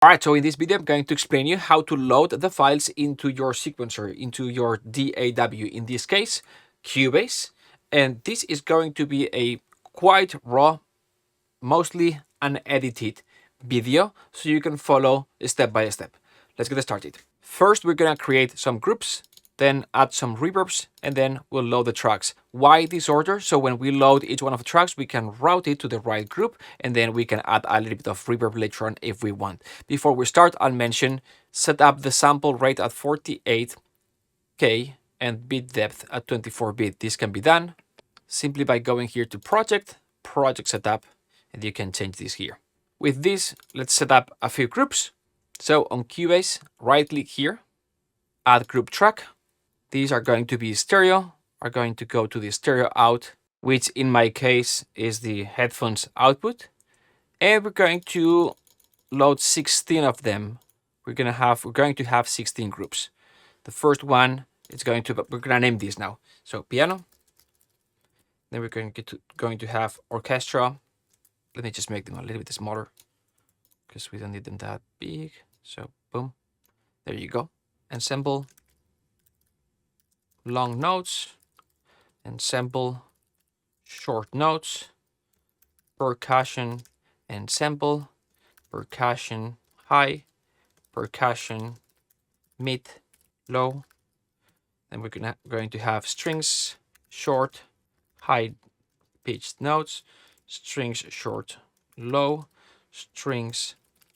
All right, so in this video, I'm going to explain you how to load the files into your sequencer, into your DAW, in this case, Cubase. And this is going to be a quite raw, mostly unedited video, so you can follow step by step. Let's get started. First, we're gonna create some groups, then add some reverbs, and then we'll load the tracks. Why this order? So when we load each one of the tracks, we can route it to the right group, and then we can add a little bit of reverb later on if we want. Before we start, I'll mention, set up the sample rate at 48K and bit depth at 24-bit. This can be done simply by going here to Project, Project Setup, and you can change this here. With this, let's set up a few groups. So on Cubase, right-click here, add group track. These are going to be stereo, are going to go to the stereo out, which in my case is the headphones output. And we're going to load 16 of them. We're going to have 16 groups. The first one is we're going to name this now. So piano. Then we're going to have orchestra. Let me just make them a little bit smaller because we don't need them that big. So boom, there you go. Ensemble, long notes, ensemble, short notes, percussion, ensemble, percussion, high, percussion, mid, low. Then we're going to have strings, short, high pitched notes, strings, short, low, strings,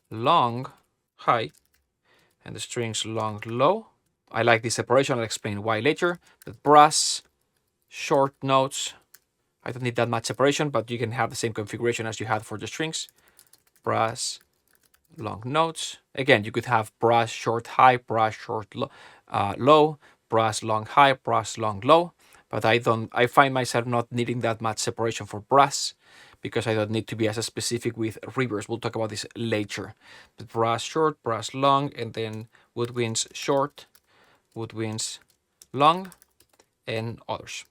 long, high, and the strings, long, low. I like this separation. I'll explain why later. The brass, short notes. I don't need that much separation, but you can have the same configuration as you had for the strings. Brass, long notes. Again, you could have brass, short, high, brass, short, low, brass, long, high, brass, long, low. But I find myself not needing that much separation for brass because I don't need to be as specific with reverbs. We'll talk about this later. But brass short, brass long, and then woodwinds short, woodwinds long, and others.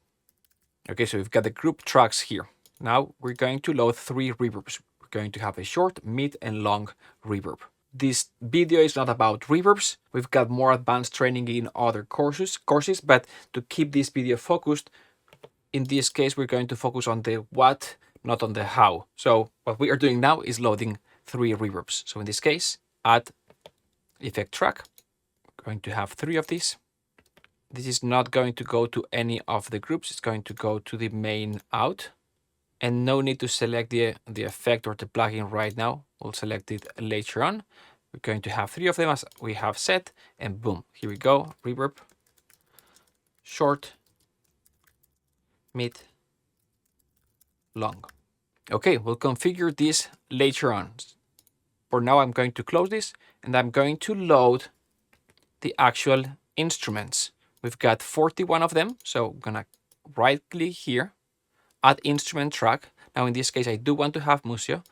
Okay, so we've got the group tracks here. Now we're going to load 3 reverbs. We're going to have a short, mid, and long reverb. This video is not about reverbs. We've got more advanced training in other courses, but to keep this video focused, in this case, we're going to focus on the what, not on the how. So what we are doing now is loading 3 reverbs. So in this case, add effect track. We're going to have 3 of these. This is not going to go to any of the groups. It's going to go to the main out. And no need to select the effect or the plugin right now. We'll select it later on. We're going to have 3 of them as we have set. And boom, here we go. Reverb, short, mid, long. Okay, we'll configure this later on. For now, I'm going to close this and I'm going to load the actual instruments. We've got 41 of them. So I'm gonna right click here, add instrument track. Now in this case, I do want to have Musio.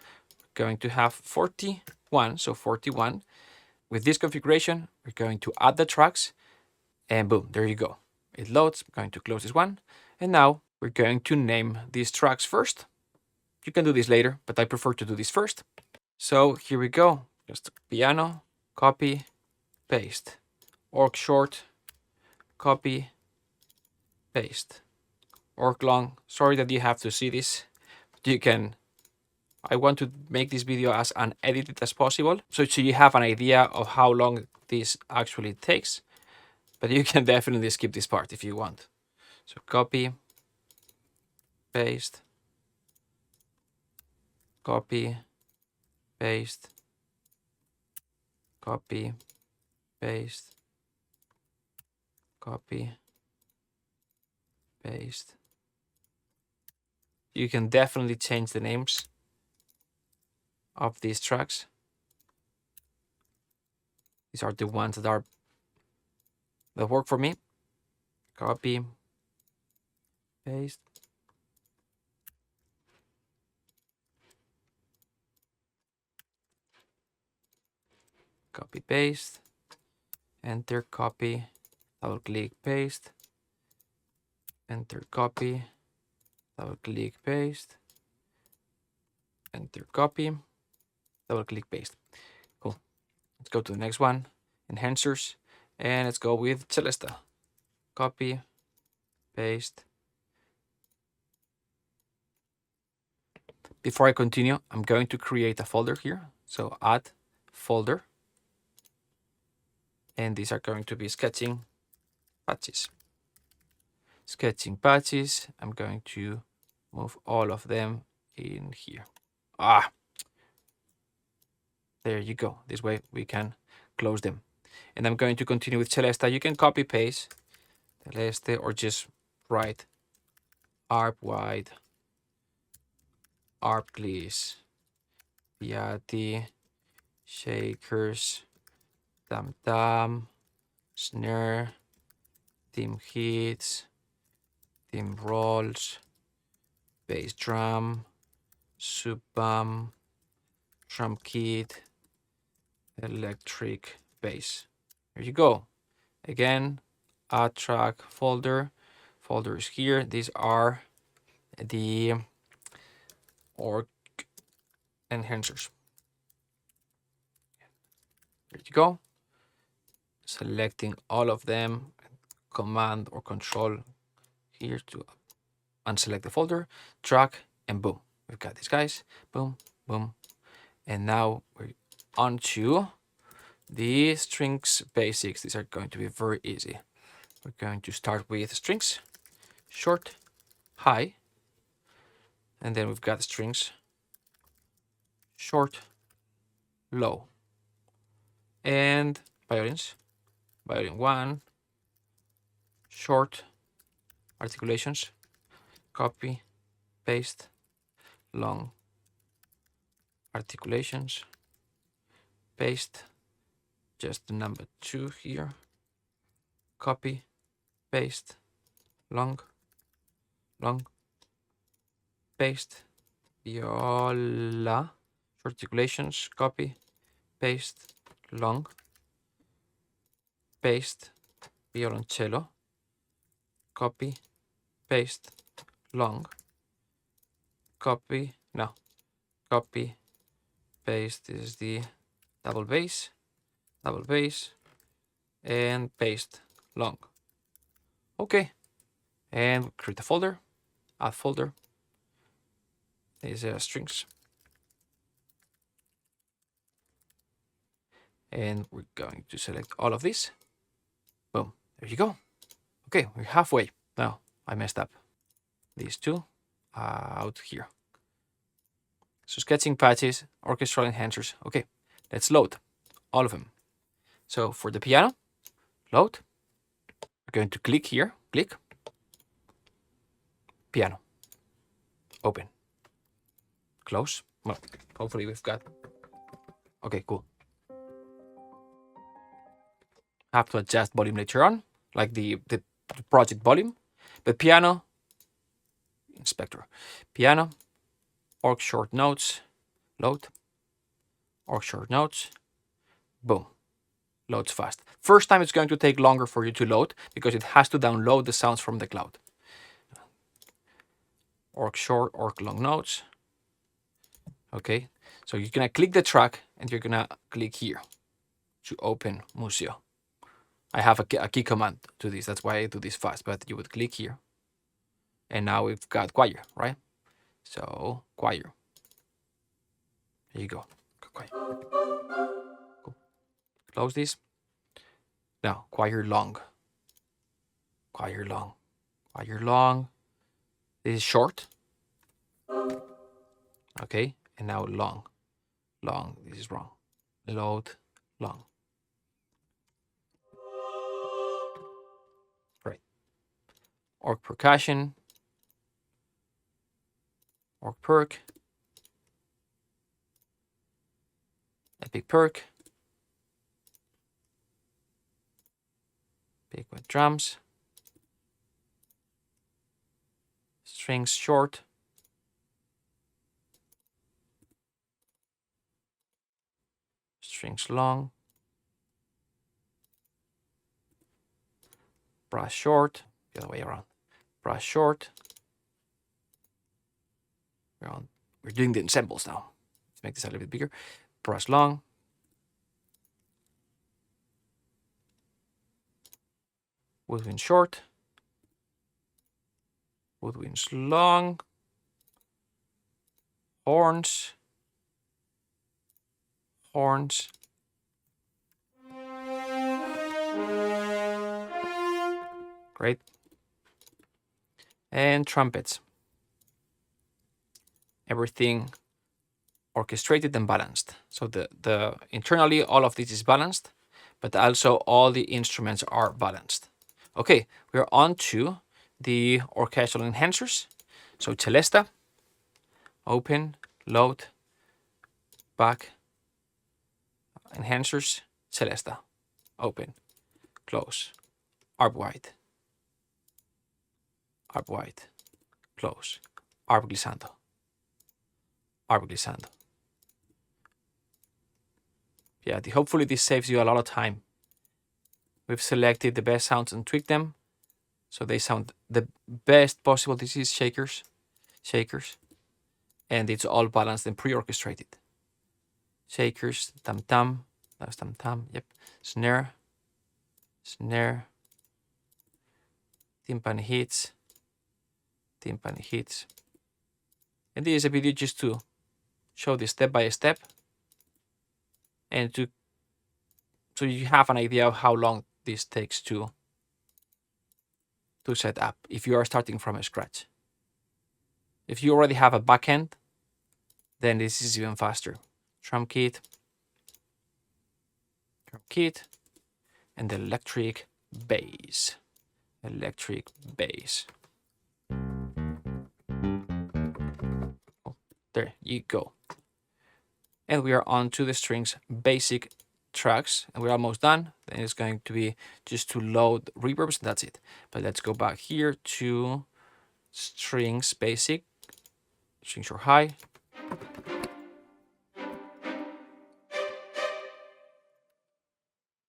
We're going to have 41, so 41. With this configuration, we're going to add the tracks and boom, there you go. It loads. I'm going to close this one. And now we're going to name these tracks first. You can do this later, but I prefer to do this first. So here we go. Just piano, copy, paste. Org short, copy, paste. Org long. Sorry that you have to see this. You can. I want to make this video as unedited as possible, so you have an idea of how long this actually takes. But you can definitely skip this part if you want. So copy, paste, copy, paste, copy, paste, copy, paste. You can definitely change the names of these tracks. These are the ones that work for me. Copy, paste, copy, paste, enter, copy, double click, paste, enter, copy, double click, paste, enter, copy, double click, paste. Cool. go to the next one, enhancers, and let's go with Celesta. Copy, paste. Before I continue, I'm going to create a folder here. So add folder, and these are going to be sketching patches. Sketching patches, I'm going to move all of them in here. There you go. This way we can close them. And I'm going to continue with Celesta. You can copy paste Celeste or just write arp wide, arp please, piatti, shakers, tam tam, snare, tim hits, tim rolls, bass drum, sub bum, drum kit, electric bass. There you go. Again, add track folder. Folder is here. These are the org enhancers. There you go. Selecting all of them, command or control here to unselect the folder, track, and boom. We've got these guys. Boom, boom. And now we're on to the strings basics. These are going to be very easy. We're going to start with strings, short, high, and then we've got strings, short, low, and violins. Violin 1, short, articulations, copy, paste, long, articulations, paste, just the number 2 here, copy, paste, long, long, paste, viola, articulations, copy, paste, long, paste, violoncello, copy, paste, long, copy, no, copy, paste is the double bass, and paste, long. Okay, and create a folder, add folder, these are strings. And we're going to select all of these. Boom, there you go. Okay, we're halfway. Now, I messed up. These two out here. So sketching patches, orchestral enhancers. Okay, let's load all of them. So for the piano, load. We're going to click here, click, piano, open, close. Well, hopefully we've got, okay, cool. Have to adjust volume later on, like the project volume. But piano, inspector, piano, org short notes, load, org short notes, boom, loads fast. First time it's going to take longer for you to load because it has to download the sounds from the cloud. Org short, org long notes. Okay, so you're gonna click the track and you're gonna click here to open Museo. I have a key command to this, that's why I do this fast, but you would click here. And now we've got choir, right? So choir. There you go. Choir. Cool. Close this. Now choir long. Choir long. Choir long. This is short. Okay, and now long. Long. This is wrong. Load long. Right. Org percussion. Org perk. Epic perk. Big with drums. Strings short. Strings long. Brass short. The other way around. Brass short. We're doing the ensembles now. Let's make this a little bit bigger. Brass long. woodwinds short, woodwinds long, horns, horns, great, and trumpets. Everything orchestrated and balanced. So the internally all of this is balanced, but also all the instruments are balanced. Okay, we're on to the orchestral enhancers. So celesta, open, load, back, enhancers, celesta, open, close, arp wide, close, arp glissando, arp glissando. Yeah, hopefully this saves you a lot of time. We've selected the best sounds and tweaked them so they sound the best possible. This is shakers, and it's all balanced and pre-orchestrated. Shakers, tam-tam, that's tam-tam, yep. Snare, timpani hits. And this is a video just to show this step by step and so you have an idea of how long this takes to set up if you are starting from scratch. If you already have a backend, then this is even faster. Drum kit, and the electric bass. Oh, there you go. And we are on to the strings basic tracks, and we're almost done. Then it's going to be just to load reverbs, and that's it. But let's go back here to strings basic, strings are high.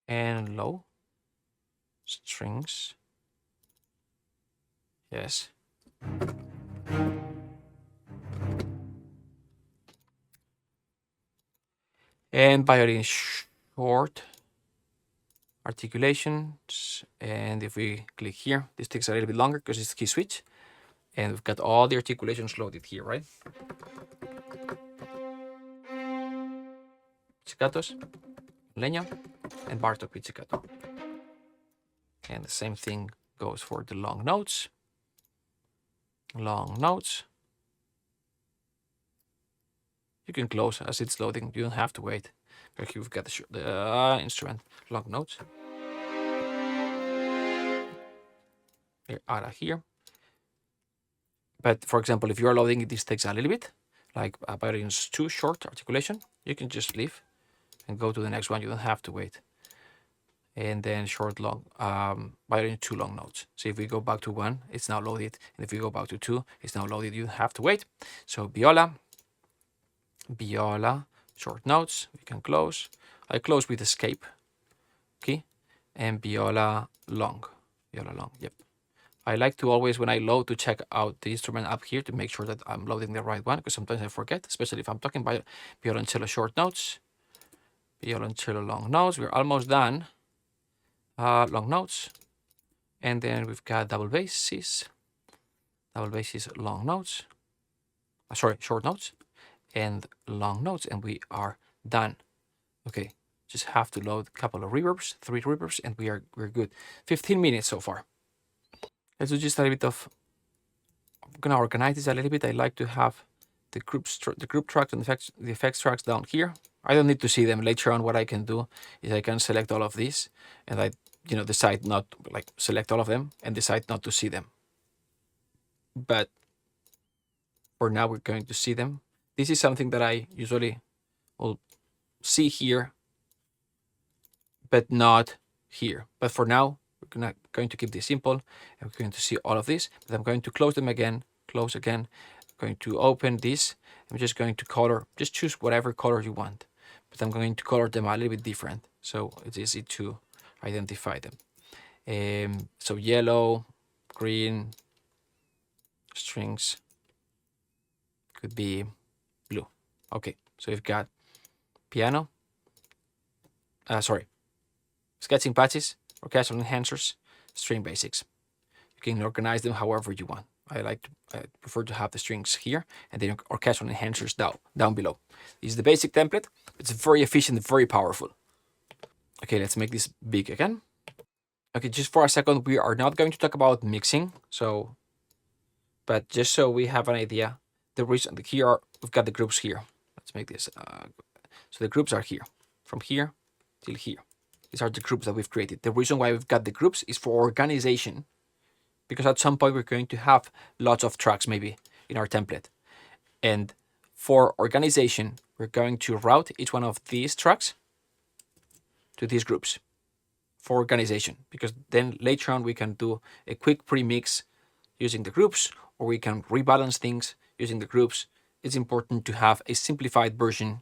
And low strings, yes. And violin short articulations. And if we click here, this takes a little bit longer because it's key switch. And we've got all the articulations loaded here, right? Pizzicatos, Leño, and Bartok pizzicato. And the same thing goes for the long notes. You can close as it's loading. You don't have to wait. Like you've got the instrument long notes. Here, out of here. But for example, if you are loading it, this takes a little bit. Like violin's too short articulation, you can just leave and go to the next one. You don't have to wait. And then short long violin 2 long notes. So if we go back to 1, it's now loaded, and if we go back to 2, it's now loaded. You don't have to wait. So viola, short notes. We can close. I close with escape key, and viola long. Yep. I like to always, when I load, to check out the instrument up here to make sure that I'm loading the right one, because sometimes I forget, especially if I'm talking about violoncello short notes, violoncello long notes. We're almost done. Long notes, and then we've got double basses, long notes, short notes, and long notes, and we are done. Okay, just have to load a couple of reverbs, 3 reverbs, and we're good. 15 minutes so far. Let's do just a little bit of. I'm gonna organize this a little bit. I like to have the group tracks and the effects tracks down here. I don't need to see them. Later on, what I can do is I can select all of these, and I decide not, like, select all of them and decide not to see them. But for now, we're going to see them. This is something that I usually will see here, but not here. But for now, we're going to keep this simple, and we're going to see all of this. But I'm going to close them again, close again. I'm going to open this. I'm just going to color, just choose whatever color you want. But I'm going to color them a little bit different, so it's easy to identify them. So yellow, green, strings could be blue. Okay, so we've got piano, sketching patches, orchestral enhancers, string basics. You can organize them however you want. I prefer to have the strings here and then orchestral enhancers down below. This is the basic template. It's very efficient, very powerful. Okay, let's make this big again. Okay, just for a second, we are not going to talk about mixing. But just so we have an idea, the reason here we've got the groups here. Let's make this. So the groups are here, from here till here. These are the groups that we've created. The reason why we've got the groups is for organization, because at some point we're going to have lots of tracks maybe in our template. And for organization, we're going to route each one of these tracks to these groups for organization, because then later on we can do a quick pre-mix using the groups, or we can rebalance things using the groups. It's important to have a simplified version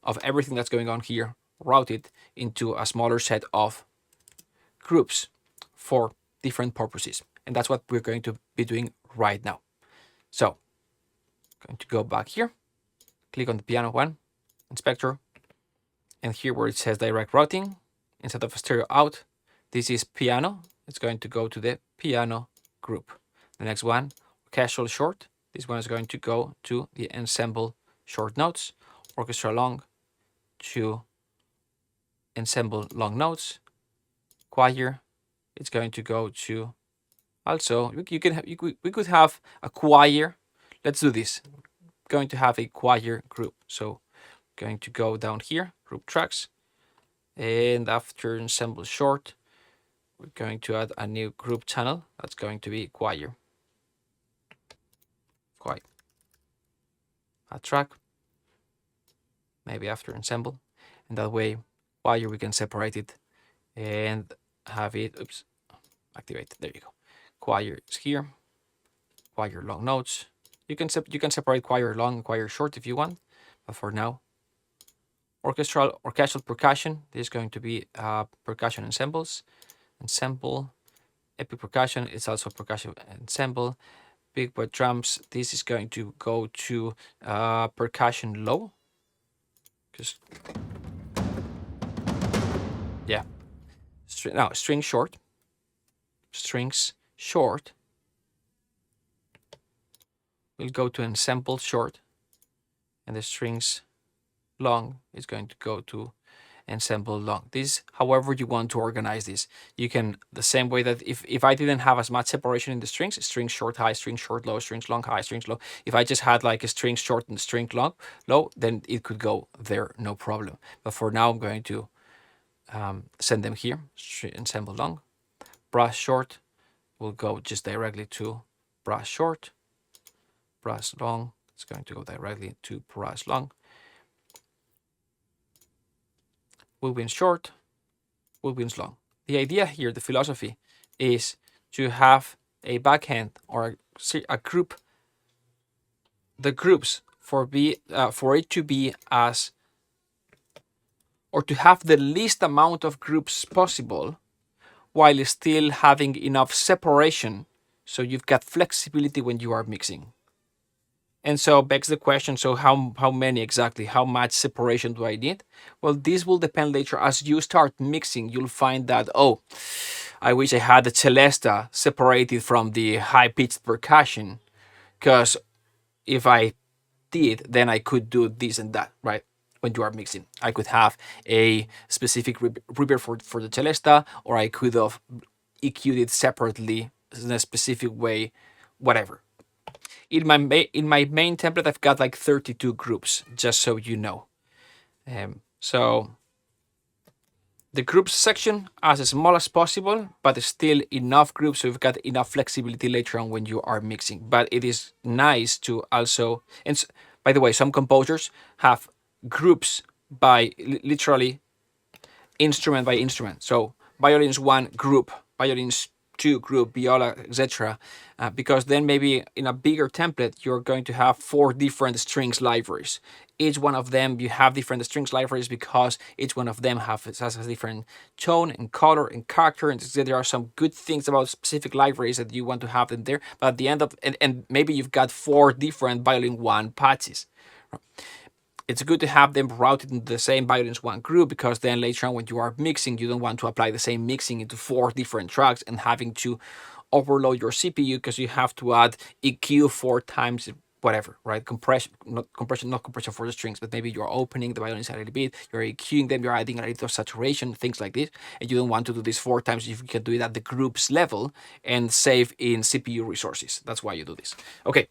of everything that's going on here, routed into a smaller set of groups for different purposes. And that's what we're going to be doing right now. So I'm going to go back here, click on the piano one, inspector, and here where it says direct routing, instead of stereo out, this is piano. It's going to go to the piano group. The next one, orchestral short. This one is going to go to the ensemble short notes. Orchestra long to ensemble long notes. Choir, it's going to go to also, we could have a choir. Let's do this. Going to have a choir group. So going to go down here, group tracks. And after ensemble short, we're going to add a new group channel. That's going to be choir. Choir. A track. Maybe after ensemble. And that way, choir, we can separate it and have it, activate. There you go. Choir is here. Choir long notes. You can separate choir long and choir short if you want, but for now, orchestral percussion. This is going to be percussion ensembles. Ensemble. Epic percussion is also percussion ensemble. Big boy drums. This is going to go to percussion low. Just yeah. Now string short. Strings short. We'll go to ensemble short, and the strings long is going to go to ensemble long. This, however you want to organize this, you can, the same way that if I didn't have as much separation in the strings, string short high, string short low, strings long high, strings low, if I just had like a string short and string long low, then it could go there, no problem. But for now, I'm going to send them here. Ensemble long. Brass short will go just directly to brass short. Brass long, it's going to go directly to brass long. Woodwinds short, woodwinds long. The idea here, the philosophy, is to have a backhand or a group, the groups for it to be as, or to have the least amount of groups possible while still having enough separation so you've got flexibility when you are mixing. And so begs the question, so how many exactly? How much separation do I need? Well, this will depend later. As you start mixing, you'll find that, oh, I wish I had the celesta separated from the high-pitched percussion, because if I did, then I could do this and that, right? When you are mixing, I could have a specific reverb for the celesta, or I could have EQ'd it separately in a specific way, whatever. In my main template, I've got like 32 groups, just so you know. So the groups section as small as possible, but still enough groups so you've got enough flexibility later on when you are mixing. But it is nice to also, and by the way, some composers have groups by literally instrument by instrument. So violins 1 group, violins 2 group, viola, etc. Because then maybe in a bigger template, you're going to have 4 different strings libraries. Each one of them, you have different strings libraries because each one of them has a different tone and color and character. And there are some good things about specific libraries that you want to have them there. But at the end of, and maybe you've got 4 different violin 1 patches. it's good to have them routed into the same violins one group, because then later on when you are mixing, you don't want to apply the same mixing into 4 different tracks and having to overload your CPU because you have to add EQ 4 times whatever, right? Not compression for the strings, but maybe you're opening the violins a little bit, you're EQing them, you're adding a little saturation, things like this, and you don't want to do this 4 times if you can do it at the group's level and save in CPU resources. That's why you do this. Okay.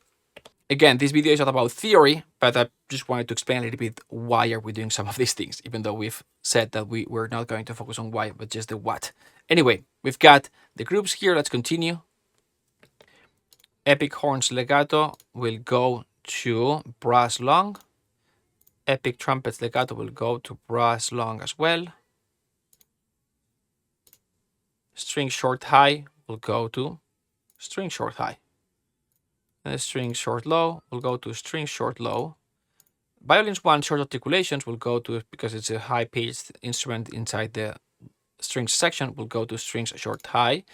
Again, this video is not about theory, but I just wanted to explain a little bit why are we doing some of these things, even though we've said that we're not going to focus on why, but just the what. Anyway, we've got the groups here. Let's continue. Epic horns legato will go to brass long. Epic trumpets legato will go to brass long as well. String short high will go to string short high. And string short low will go to string short low. Violins 1 short articulations will go to, because it's a high-pitched instrument inside the strings section, will go to strings short high,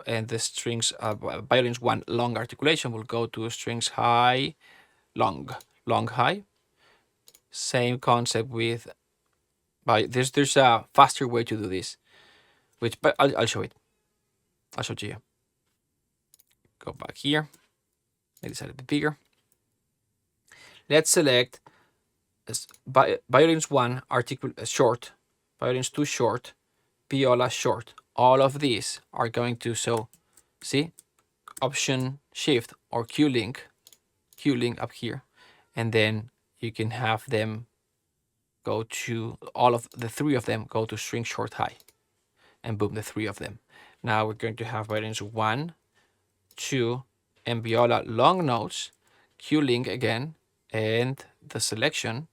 and the strings violins 1 long articulation will go to strings high, long high. Same concept with, there's a faster way to do this, but I'll show it. I'll show it to you. Go back here. Make this a little bit bigger. Let's select violins 1 short, violins 2 short, viola short. All of these are going to, so see, Option Shift or Q-Link up here, and then you can have them go to, all of the 3 of them go to string short high, and boom, the 3 of them. Now we're going to have violins 1, 2, and viola long notes, Q-Link again, and the selection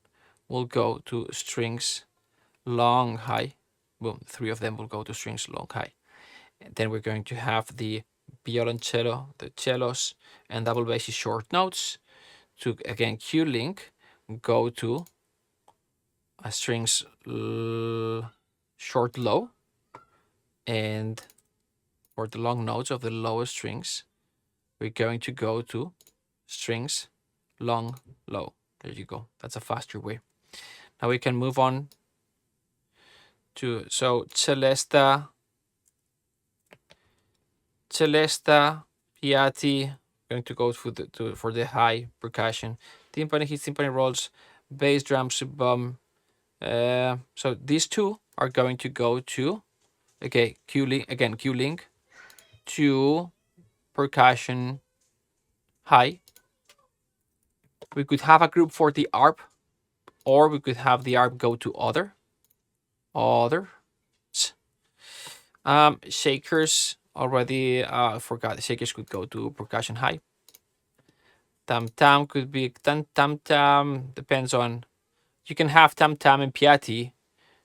will go to strings long high. Boom, 3 of them will go to strings long high. And then we're going to have the violoncello, the cellos, and double basses short notes to, again, Q-Link, go to a strings short low, and for the long notes of the lowest strings, we're going to go to strings long low. There you go. That's a faster way. Now we can move on to, so Celesta, Piatti, going to go for the high percussion. Timpani hits, timpani rolls, bass drum, sub bum. So these 2 are going to go to, okay, Q-Link to percussion high. We could have a group for the ARP, or we could have the ARP go to other. Shakers already forgot. Shakers could go to percussion high. Tam tam could be tam tam. Depends on. You can have tam tam and Piatti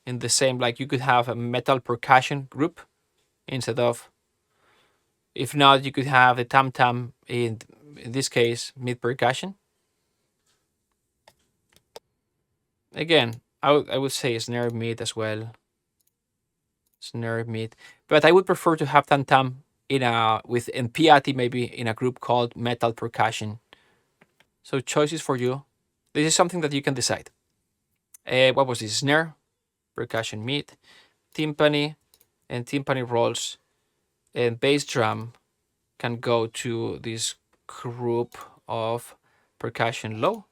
in the same. Like you could have a metal percussion group instead of. If not, you could have the tam tam in this case mid percussion. Again, I would say snare mid as well. Snare mid, but I would prefer to have tam tam in Piatti maybe in a group called metal percussion. So choices for you. This is something that you can decide. What was this? Snare, percussion mid, timpani, and timpani rolls, and bass drum can go to this group of percussion low,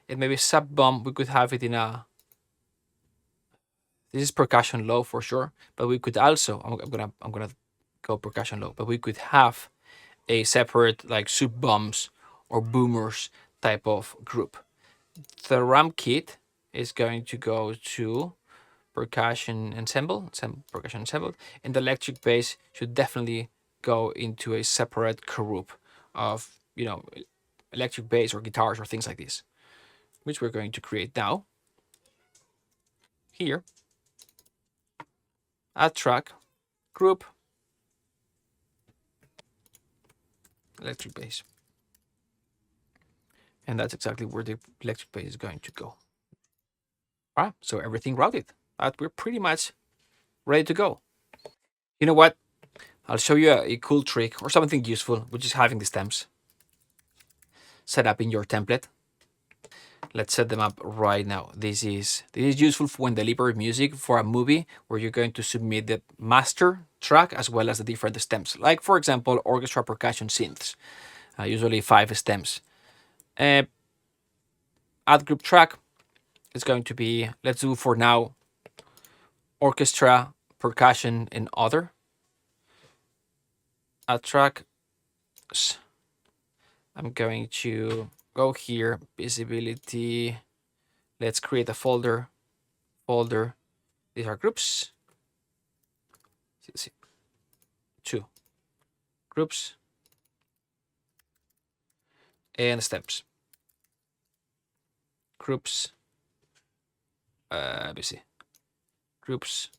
and maybe sub bum we could have it in a. This is percussion low for sure, but we could also, I'm gonna go percussion low, but we could have a separate like sub bums or boomers type of group. The drum kit is going to go to percussion ensemble, and the electric bass should definitely go into a separate group of, electric bass or guitars or things like this, which we're going to create now. Here, add track, group, electric bass. And that's exactly where the electric bass is going to go. All right, so everything routed. We're pretty much ready to go. You know what? I'll show you a cool trick or something useful, which is having the stems set up in your template. Let's set them up right now. This is useful for when delivering music for a movie where you're going to submit the master track as well as the different stems. Like for example, orchestra percussion synths, usually 5 stems. Add group track is going to be, let's do for now, orchestra, percussion, and other. Add track. I'm going to go here, visibility. Let's create a folder. These are groups. See. 2 groups and stems. Groups. Let me see. Groups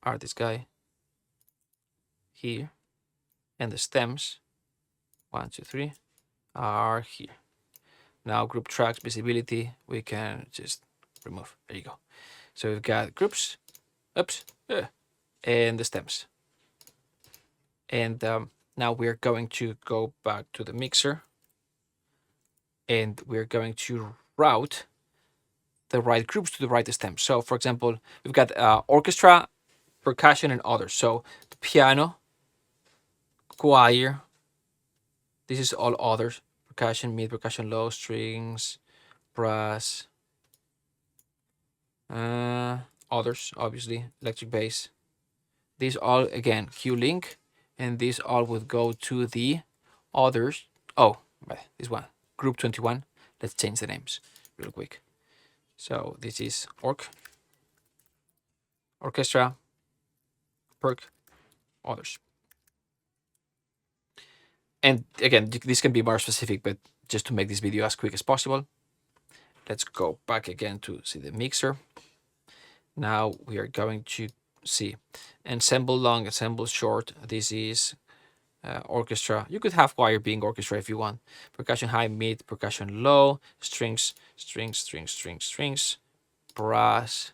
are this guy here, and the stems 1, 2, 3 are here. Now group tracks visibility we can just remove. There you go. So we've got groups, and the stems. And now we're going to go back to the mixer, and we're going to route the right groups to the right stems. So for example, we've got orchestra, percussion, and others. So piano, choir, this is all others. Percussion, mid, percussion, low, strings, brass, others, obviously, electric bass. These all, again, Q link, and these all would go to the others. Oh, this one, group 21. Let's change the names real quick. So this is orchestra, perc, others. And again, this can be more specific, but just to make this video as quick as possible, let's go back again to see the mixer. Now we are going to see ensemble long, ensemble short. This is orchestra. You could have choir being orchestra if you want. Percussion high, mid, percussion low, strings, brass,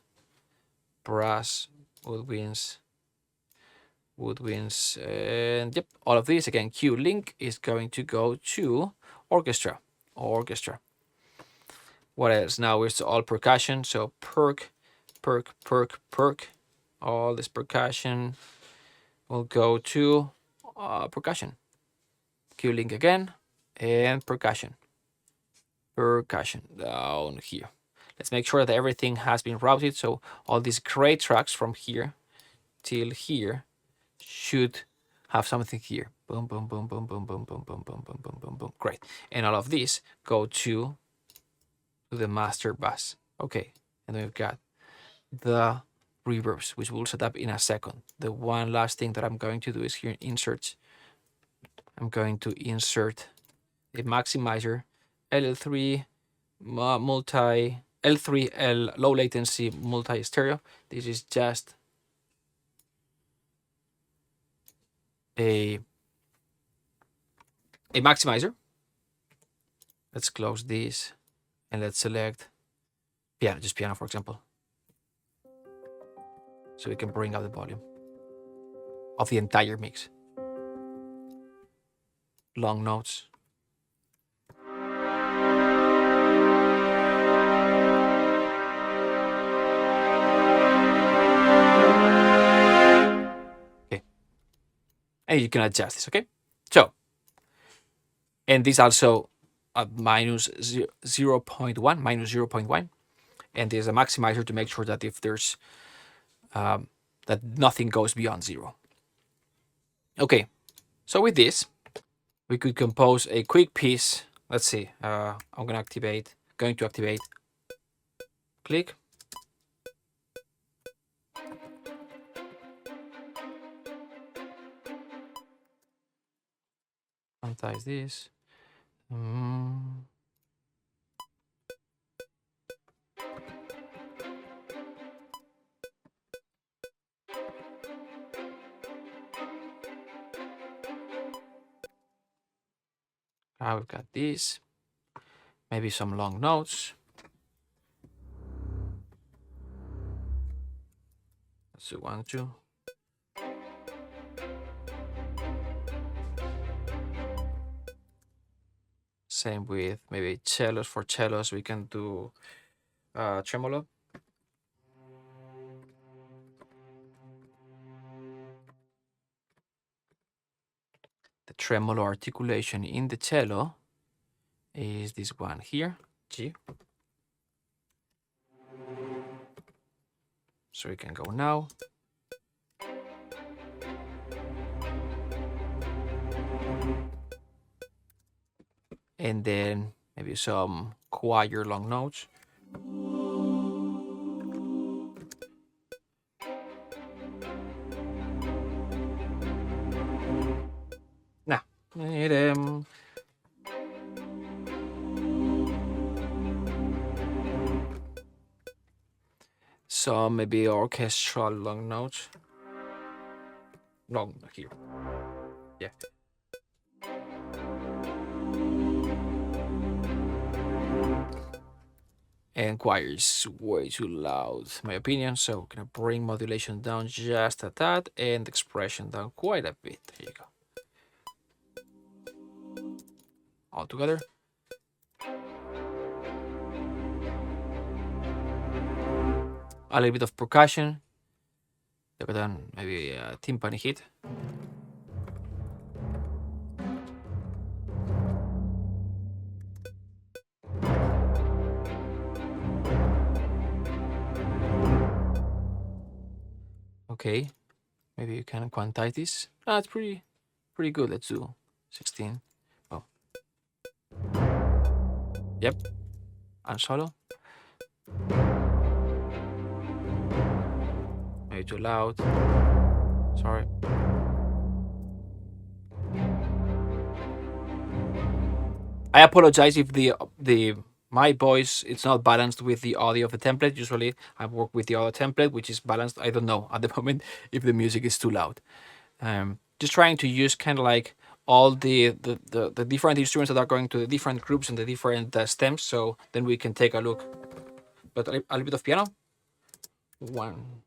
woodwinds, and yep, all of these. Again, Q link is going to go to orchestra. What else? Now it's all percussion. So perc. All this percussion will go to percussion. Q link again, and percussion down here. Let's make sure that everything has been routed. So all these gray tracks from here till here should have something here. Boom, boom, boom, boom, boom, boom, boom, boom, boom, boom, boom, boom, boom. Great. And all of these go to the master bus. Okay. And then we've got the reverbs, which we'll set up in a second. The one last thing that I'm going to do is here in insert. I'm going to insert a maximizer, L3 multi, L3L low latency multi stereo. This is just a maximizer. Let's close this and let's select piano, just piano, for example. So we can bring up the volume of the entire mix. Long notes. Okay. And you can adjust this, okay? So, and this also minus 0.1, and there's a maximizer to make sure that if there's that nothing goes beyond 0. Okay, so with this, we could compose a quick piece. Let's see. I'm going to activate. Click. Quantize this. Now we've got this. Maybe some long notes. Let's do 1, 2. Same with maybe cellos. For cellos, we can do tremolo. The tremolo articulation in the cello is this one here, G. So we can go now. And then maybe some choir long notes. Now, some maybe orchestral long notes. Long here. Yeah. And choir is way too loud, in my opinion. So I'm gonna bring modulation down just a tad and expression down quite a bit. There you go. All together. A little bit of percussion. Then maybe a timpani hit. Okay, maybe you can quantize this. It's pretty good. Let's do 16. Oh, yep. And solo. Maybe too loud. Sorry. I apologize if the my voice it's not balanced with the audio of the template. Usually I work with the audio template, which is balanced. I don't know at the moment if the music is too loud. Just trying to use kind of like all the different instruments that are going to the different groups and the different stems. So then we can take a look. But a little bit of piano. One.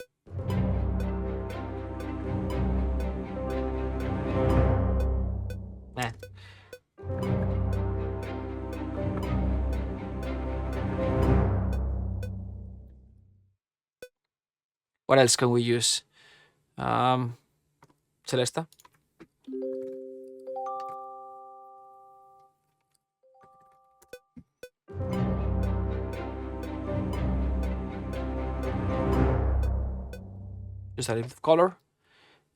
Nah. What else can we use? Celesta. Just a little bit of color.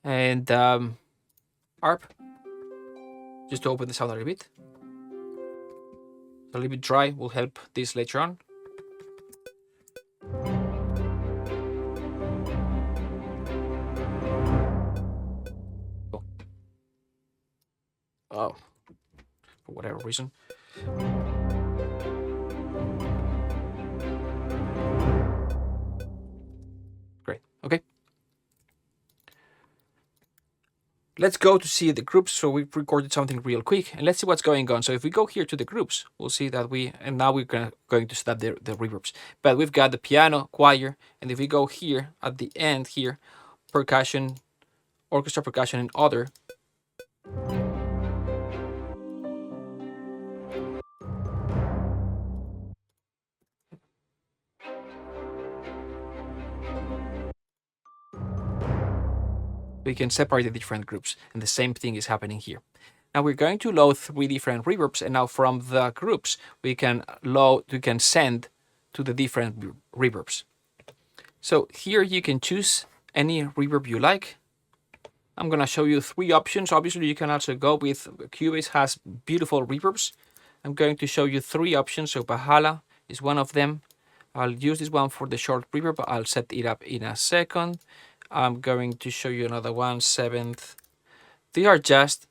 And ARP. Just to open the sound a little bit. A little bit dry will help this later on. Oh, for whatever reason. Great. Okay. Let's go to see the groups. So we've recorded something real quick and let's see what's going on. So if we go here to the groups, we'll see that and now we're going to set up the reverbs. But we've got the piano, choir, and if we go here at the end here, percussion, orchestra percussion, and other. We can separate the different groups, and the same thing is happening here. Now we're going to load 3 different reverbs, and now from the groups we can send to the different reverbs. So here you can choose any reverb you like. I'm gonna show you 3 options. Obviously you can also go with Cubase has beautiful reverbs. I'm going to show you 3 options. So Valhalla is one of them. I'll use this one for the short reverb. I'll set it up in a second. I'm going to show you another one, 7th. They are just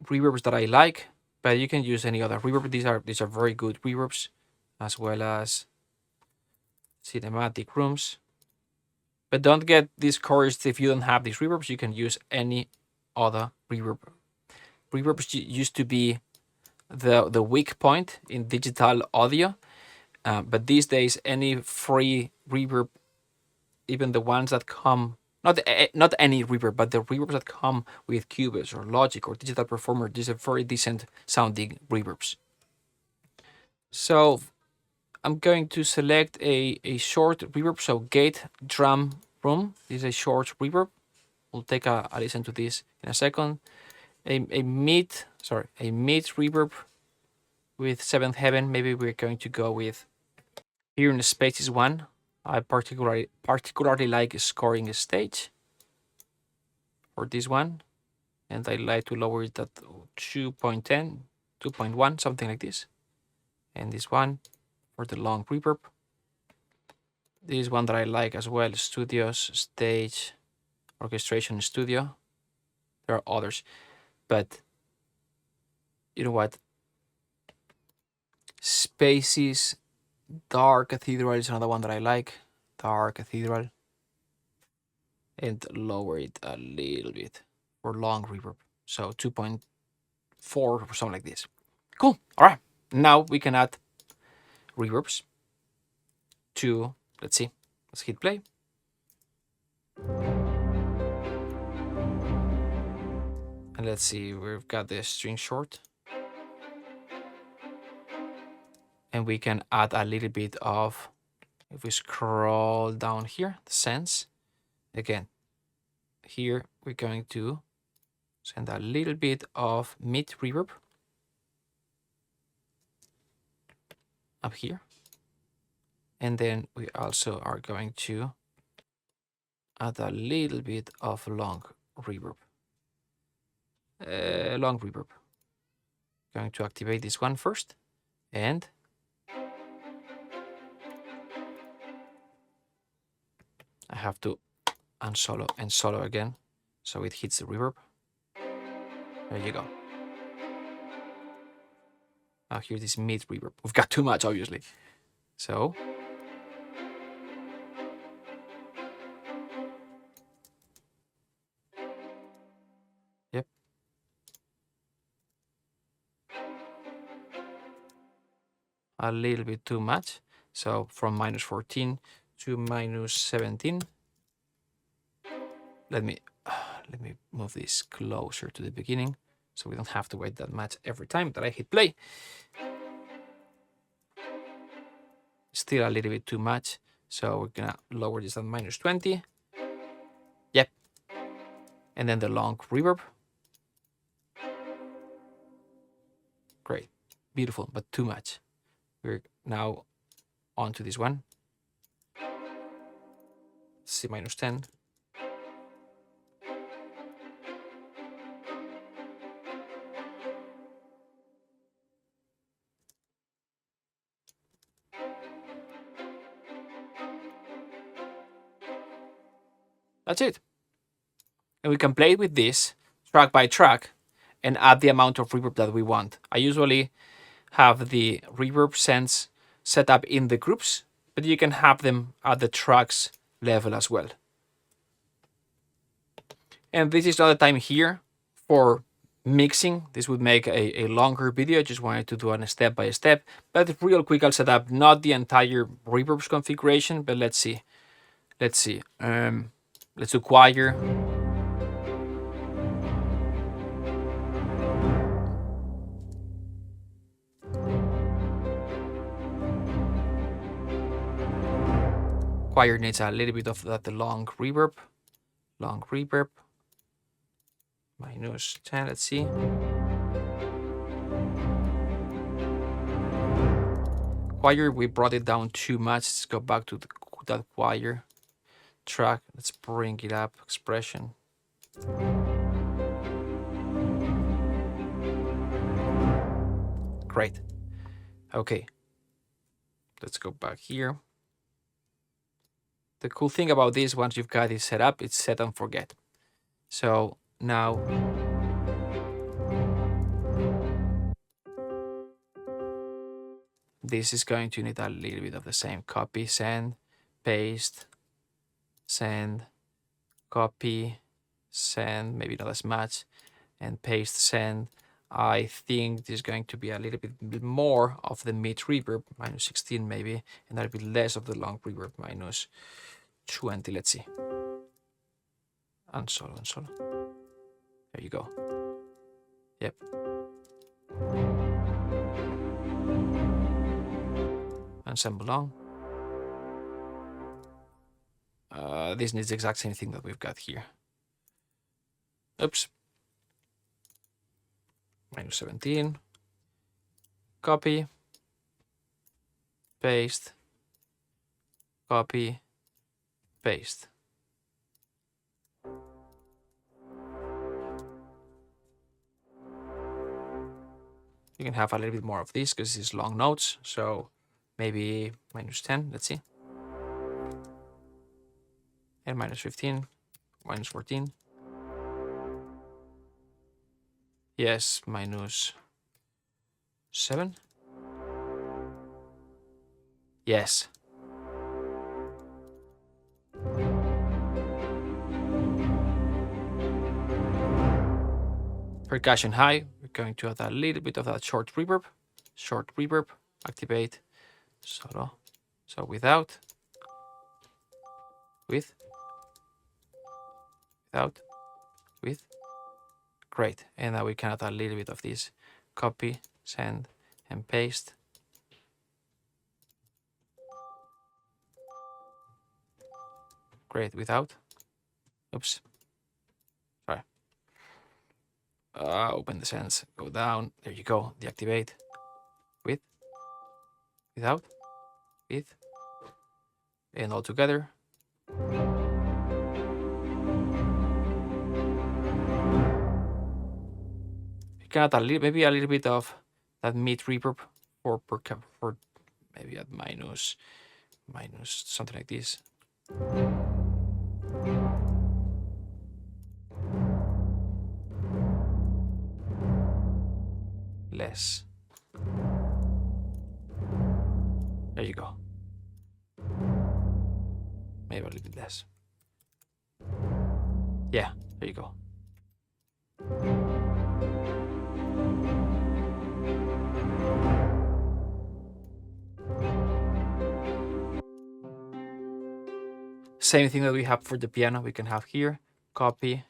reverbs that I like, but you can use any other reverb. These are very good reverbs, as well as cinematic rooms. But don't get discouraged if you don't have these reverbs. You can use any other reverb. Reverbs used to be the weak point in digital audio, but these days any free reverb, even the ones that come not any reverb, but the reverbs that come with Cubase or Logic or Digital Performer. These are very decent sounding reverbs. So I'm going to select a short reverb. So Gate Drum Room. This is a short reverb. We'll take a listen to this in a second. A mid reverb with Seventh Heaven. Maybe we're going to go with here in the Spaces one. I particularly like scoring a stage for this one, and I like to lower it at 2.10, 2.1, something like this. And this one for the long reverb. This is one that I like as well, Studios, Stage, Orchestration Studio. There are others, but you know what? Spaces, Dark Cathedral is another one that I like. Dark Cathedral. And lower it a little bit for long reverb. So 2.4 or something like this. Cool. All right. Now we can add reverbs to, let's see, let's hit play. And let's see, we've got the string short. And we can add a little bit of, if we scroll down here, the sense. Again, here we're going to send a little bit of mid reverb up here. And then we also are going to add a little bit of long reverb. Going to activate this one first, and I have to unsolo and solo again, so it hits the reverb. There you go. Now here's this mid reverb. We've got too much, obviously. So yep. A little bit too much. So from -14 to -17. Let me move this closer to the beginning so we don't have to wait that much every time that I hit play. Still a little bit too much. So we're gonna lower this at -20. Yep. And then the long reverb. Great. Beautiful, but too much. We're now on to this one. C -10. That's it. And we can play with this track by track and add the amount of reverb that we want. I usually have the reverb sense set up in the groups, but you can have them at the tracks level as well. And this is not the time here for mixing. This would make a longer video. I just wanted to do it step by step. But real quick, I'll set up not the entire reverbs configuration, but let's see. Let's do choir. Choir needs a little bit of that long reverb. Long reverb. -10, let's see. Choir, we brought it down too much. Let's go back to that choir track. Let's bring it up. Expression. Great. Okay. Let's go back here. The cool thing about this, once you've got it set up, it's set and forget. So now this is going to need a little bit of the same. Copy, send, paste, send, copy, send, maybe not as much, and paste, send. I think there's going to be a little bit more of the mid reverb, -16 maybe, and a little bit less of the long reverb, -20. Let's see. and solo and solo. There you go. Yep. Ensemble on. This needs the exact same thing that we've got here. Oops. -17. Copy. Paste. Copy. Paste. You can have a little bit more of this because this is long notes. So maybe -10. Let's see. And -15. -14. Yes, -7. Yes. Percussion high. We're going to add a little bit of that short reverb. Short reverb. Activate. Solo. So without. With. Without. With. Great. And now we can add a little bit of this. Copy, send, and paste. Great. Without. Oops. Sorry. Open the sense. Go down. There you go. Deactivate. With. Without. With. And all together. Got a little, maybe a little bit of that mid reverb for maybe at minus something like this. Less. There you go. Maybe a little bit less. Yeah, there you go. Same thing that we have for the piano, we can have here. Copy.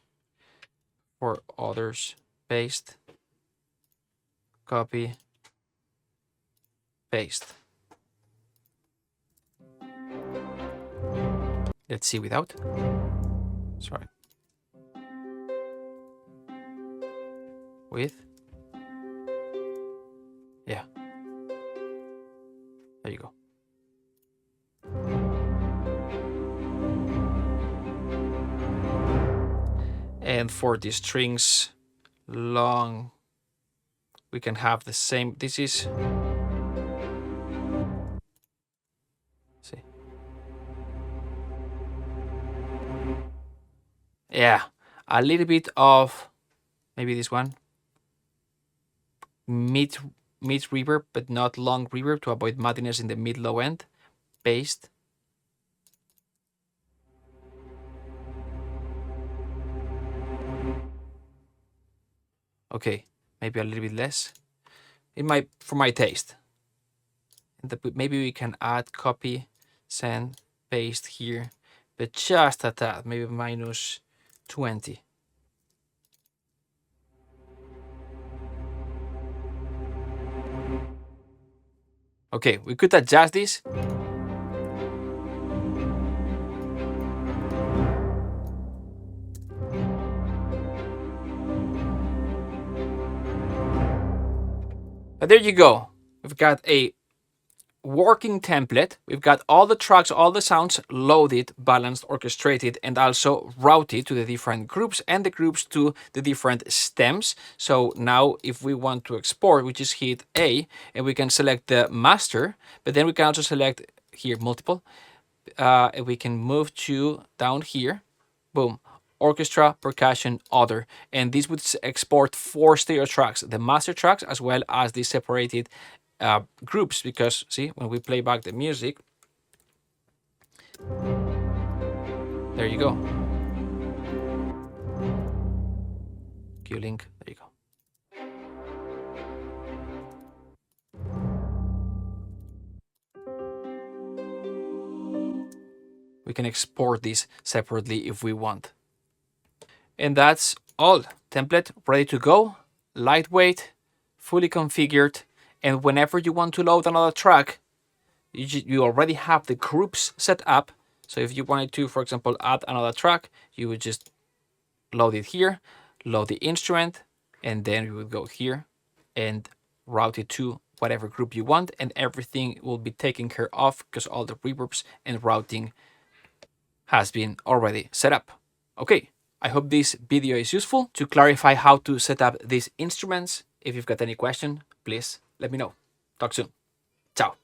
For others, paste. Copy. Paste. Let's see without. Sorry. With. Yeah. There you go. And for the strings long, we can have the same. This is. See. Yeah, a little bit of maybe this one. Mid reverb, but not long reverb to avoid muddiness in the mid low end. Paste. Okay, maybe a little bit less. For my taste. Maybe we can add copy, send, paste here, but just at that, maybe -20. Okay, we could adjust this. But there you go. We've got a working template. We've got all the tracks, all the sounds loaded, balanced, orchestrated, and also routed to the different groups and the groups to the different stems. So now if we want to export, we just hit A and we can select the master, but then we can also select here multiple. And we can move to down here. Boom. Orchestra, percussion, other. And this would export 4 stereo tracks, the master tracks as well as the separated groups, because see, when we play back the music, there you go. Cue link, there you go. We can export this separately if we want. And that's all. Template ready to go, lightweight, fully configured, and whenever you want to load another track, you already have the groups set up. So if you wanted to, for example, add another track, you would just load it here, load the instrument, and then you would go here and route it to whatever group you want, and everything will be taken care of because all the reverbs and routing has been already set up. Okay, I hope this video is useful to clarify how to set up these instruments. If you've got any question, please let me know. Talk soon. Ciao.